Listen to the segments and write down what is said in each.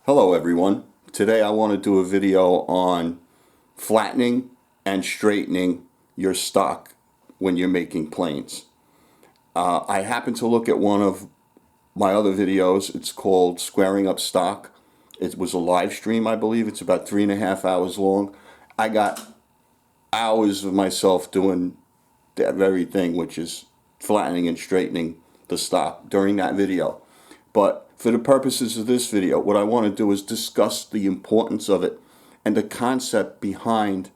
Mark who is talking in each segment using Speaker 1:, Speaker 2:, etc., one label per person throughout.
Speaker 1: Hello everyone. Today I want to do a video on flattening and straightening your stock when you're making planes. I happened to look at one of my other videos. It's called Squaring Up Stock. It was a live stream, I believe. It's about 3.5 hours long. I got hours of myself doing that very thing, which is flattening and straightening the stock during that video. But for the purposes of this video, what I want to do is discuss the importance of it and the concept behind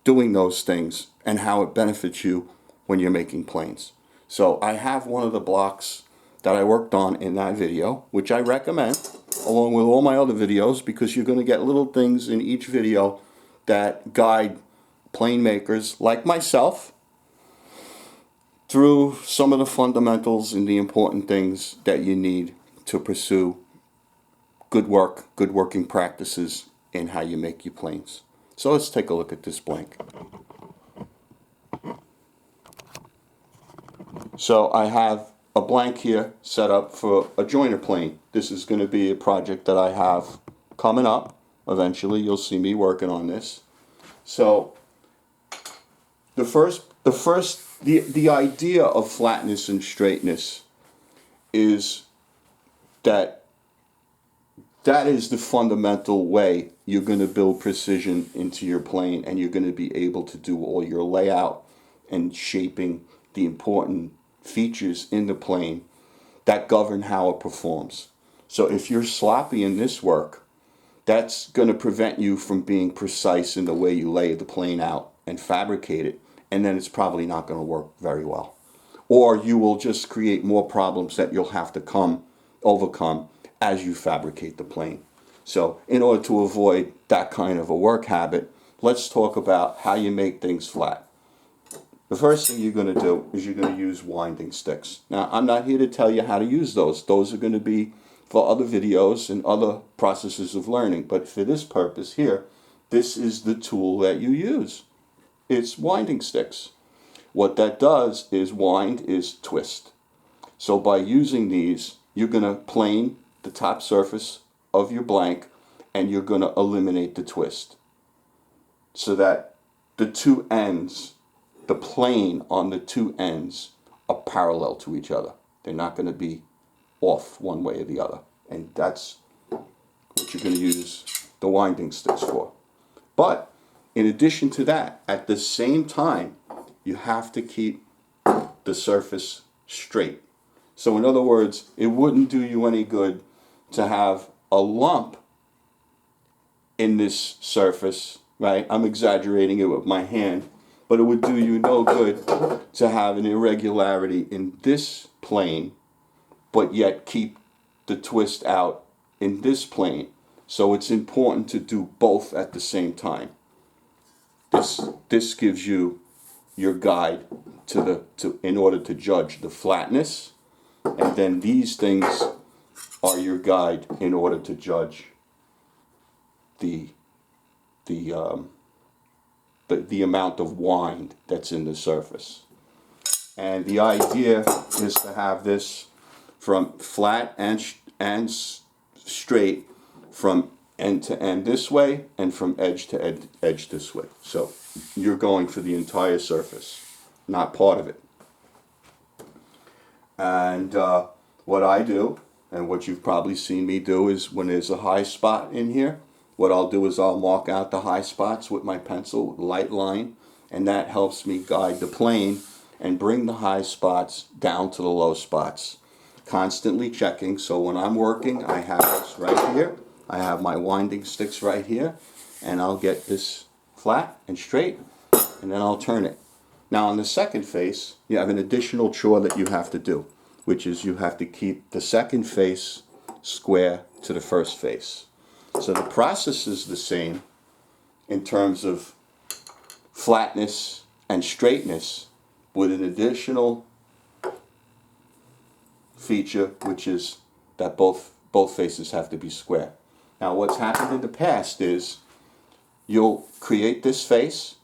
Speaker 1: doing those things and how it benefits you when you're making planes. So I have one of the blocks that I worked on in that video, which I recommend, along with all my other videos, because you're going to get little things in each video that guide plane makers like myself through some of the fundamentals and the important things that you need to pursue good working practices in how you make your planes. So let's take a look at this blank. So I have a blank here set up for a joiner plane. This is going to be a project that I have coming up. Eventually you'll see me working on this. So the idea of flatness and straightness is that is the fundamental way you're going to build precision into your plane, and you're going to be able to do all your layout and shaping the important features in the plane that govern how it performs. So if you're sloppy in this work, that's going to prevent you from being precise in the way you lay the plane out and fabricate it, and then it's probably not going to work very well. Or you will just create more problems that you'll have to overcome as you fabricate the plane. So in order to avoid that kind of a work habit, let's talk about how you make things flat. The first thing you're going to do is you're going to use winding sticks. Now, I'm not here to tell you how to use those. Those are going to be for other videos and other processes of learning. But for this purpose here, this is the tool that you use. It's winding sticks. What that does is wind is twist. So by using these, you're going to plane the top surface of your blank, and you're going to eliminate the twist so that the two ends, the plane on the two ends, are parallel to each other. They're not going to be off one way or the other. And that's what you're going to use the winding sticks for. But in addition to that, at the same time, you have to keep the surface straight. So in other words, it wouldn't do you any good to have a lump in this surface, right? I'm exaggerating it with my hand, but it would do you no good to have an irregularity in this plane, but yet keep the twist out in this plane. So it's important to do both at the same time. This gives you your guide in order to judge the flatness, and then these things are your guide in order to judge the amount of wind that's in the surface. And the idea is to have this from flat and straight from end to end this way and from edge to edge this way. So you're going for the entire surface, not part of it. And what I do, and what you've probably seen me do, is when there's a high spot in here, what I'll do is I'll mark out the high spots with my pencil, light line, and that helps me guide the plane and bring the high spots down to the low spots. Constantly checking, so when I'm working, I have this right here, I have my winding sticks right here, and I'll get this flat and straight, and then I'll turn it. Now on the second face, you have an additional chore that you have to do, which is you have to keep the second face square to the first face. So the process is the same in terms of flatness and straightness, with an additional feature, which is that both faces have to be square. Now what's happened in the past is you'll create this face,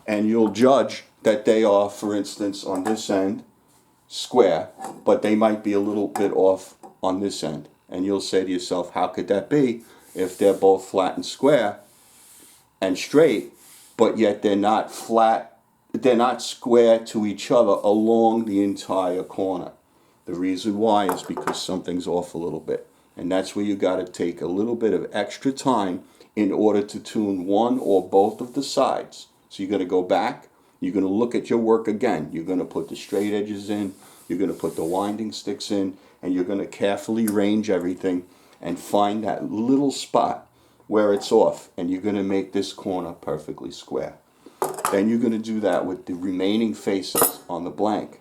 Speaker 1: and you'll judge that they are, for instance, on this end, square, but they might be a little bit off on this end. And you'll say to yourself, how could that be if they're both flat and square and straight, but yet they're not flat, they're not square to each other along the entire corner? The reason why is because something's off a little bit. And that's where you got to take a little bit of extra time in order to tune one or both of the sides. So you're going to go back, you're going to look at your work again. You're going to put the straight edges in, you're going to put the winding sticks in, and you're going to carefully range everything and find that little spot where it's off. And you're going to make this corner perfectly square. Then you're going to do that with the remaining faces on the blank.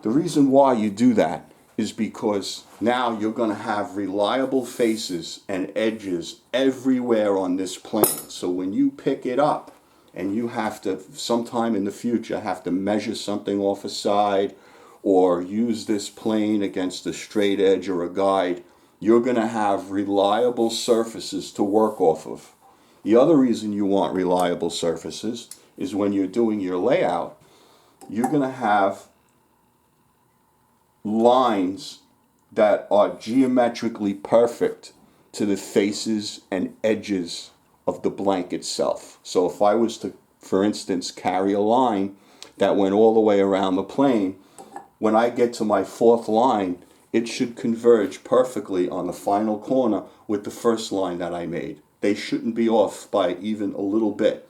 Speaker 1: The reason why you do that is because now you're going to have reliable faces and edges everywhere on this plane. So when you pick it up and you have to, sometime in the future, have to measure something off a side or use this plane against a straight edge or a guide, you're going to have reliable surfaces to work off of. The other reason you want reliable surfaces is when you're doing your layout, you're going to have lines that are geometrically perfect to the faces and edges of the blank itself. So if I was to, for instance, carry a line that went all the way around the plane, when I get to my fourth line, it should converge perfectly on the final corner with the first line that I made. They shouldn't be off by even a little bit.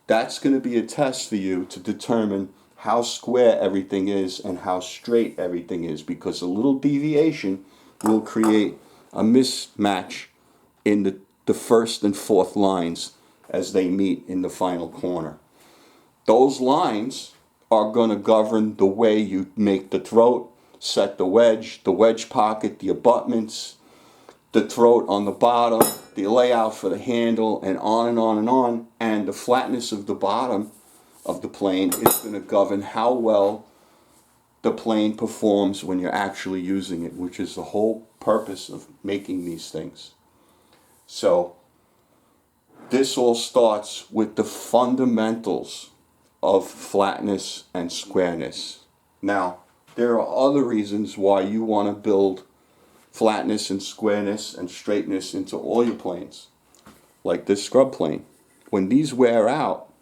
Speaker 1: That's going to be a test for you to determine how square everything is and how straight everything is, because a little deviation will create a mismatch in the first and fourth lines as they meet in the final corner. Those lines are going to govern the way you make the throat, set the wedge pocket, the abutments, the throat on the bottom, the layout for the handle, and on and on and on. And the flatness of the bottom of the plane is going to govern how well the plane performs when you're actually using it, which is the whole purpose of making these things. So this all starts with the fundamentals of flatness and squareness. Now, there are other reasons why you want to build flatness and squareness and straightness into all your planes, like this scrub plane. When these wear out,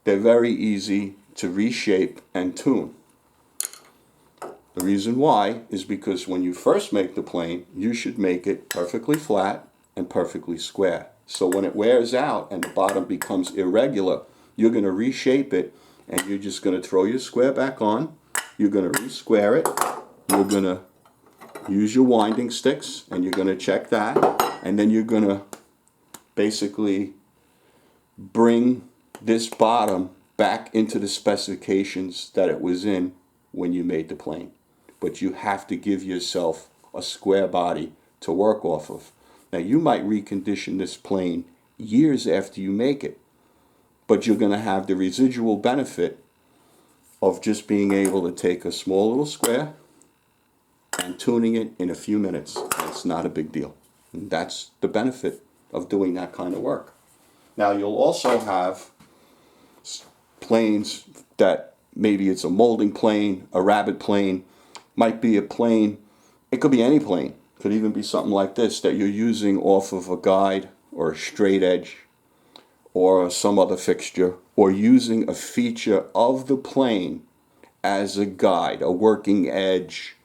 Speaker 1: they're very easy to reshape and tune. The reason why is because when you first make the plane, you should make it perfectly flat and perfectly square. So when it wears out and the bottom becomes irregular, you're going to reshape it, and you're just going to throw your square back on. You're going to re-square it. You're going to use your winding sticks, and you're going to check that, and then you're going to basically bring this bottom back into the specifications that it was in when you made the plane. But you have to give yourself a square body to work off of. Now, you might recondition this plane years after you make it, but you're going to have the residual benefit of just being able to take a small little square and tuning it in a few minutes. It's not a big deal. And that's the benefit of doing that kind of work. Now, you'll also have planes that maybe it's a molding plane, a rabbet plane, might be a plane, it could be any plane. It could even be something like this that you're using off of a guide or a straight edge or some other fixture, or using a feature of the plane as a guide, a working edge,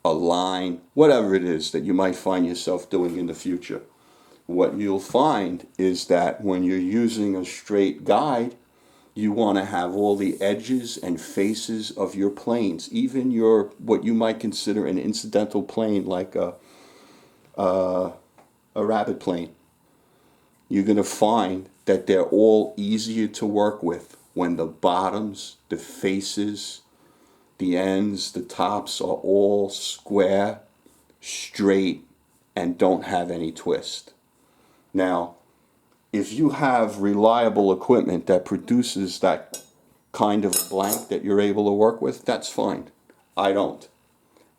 Speaker 1: a line, whatever it is that you might find yourself doing in the future. What you'll find is that when you're using a straight guide, you want to have all the edges and faces of your planes, even your what you might consider an incidental plane like a rabbet plane. You're going to find that they're all easier to work with when the bottoms, the faces, the ends, the tops are all square, straight, and don't have any twist. Now, if you have reliable equipment that produces that kind of blank that you're able to work with, that's fine. I don't.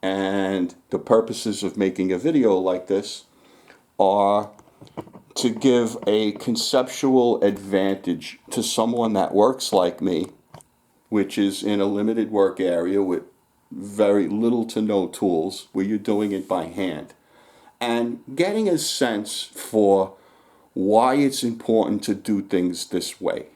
Speaker 1: And the purposes of making a video like this are to give a conceptual advantage to someone that works like me, which is in a limited work area with very little to no tools, where you're doing it by hand, and getting a sense for why it's important to do things this way.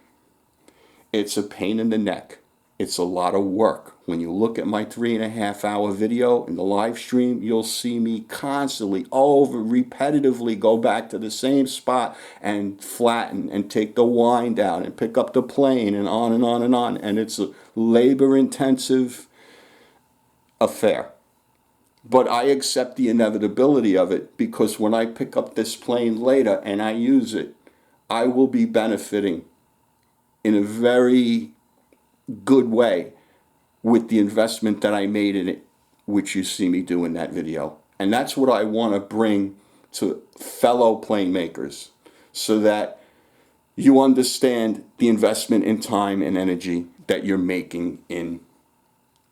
Speaker 1: It's a pain in the neck. It's a lot of work. When you look at my 3.5 hour video in the live stream, you'll see me constantly, repetitively go back to the same spot and flatten and take the wind out and pick up the plane and on and on and on. And it's a labor-intensive affair. But I accept the inevitability of it, because when I pick up this plane later and I use it, I will be benefiting in a very good way with the investment that I made in it, which you see me do in that video. And that's what I want to bring to fellow plane makers, so that you understand the investment in time and energy that you're making in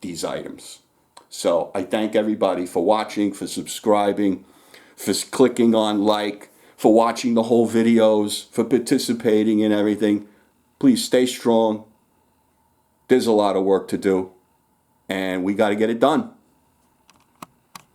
Speaker 1: these items. So I thank everybody for watching, for subscribing, for clicking on like, for watching the whole videos, for participating in everything. Please stay strong. There's a lot of work to do, and we got to get it done.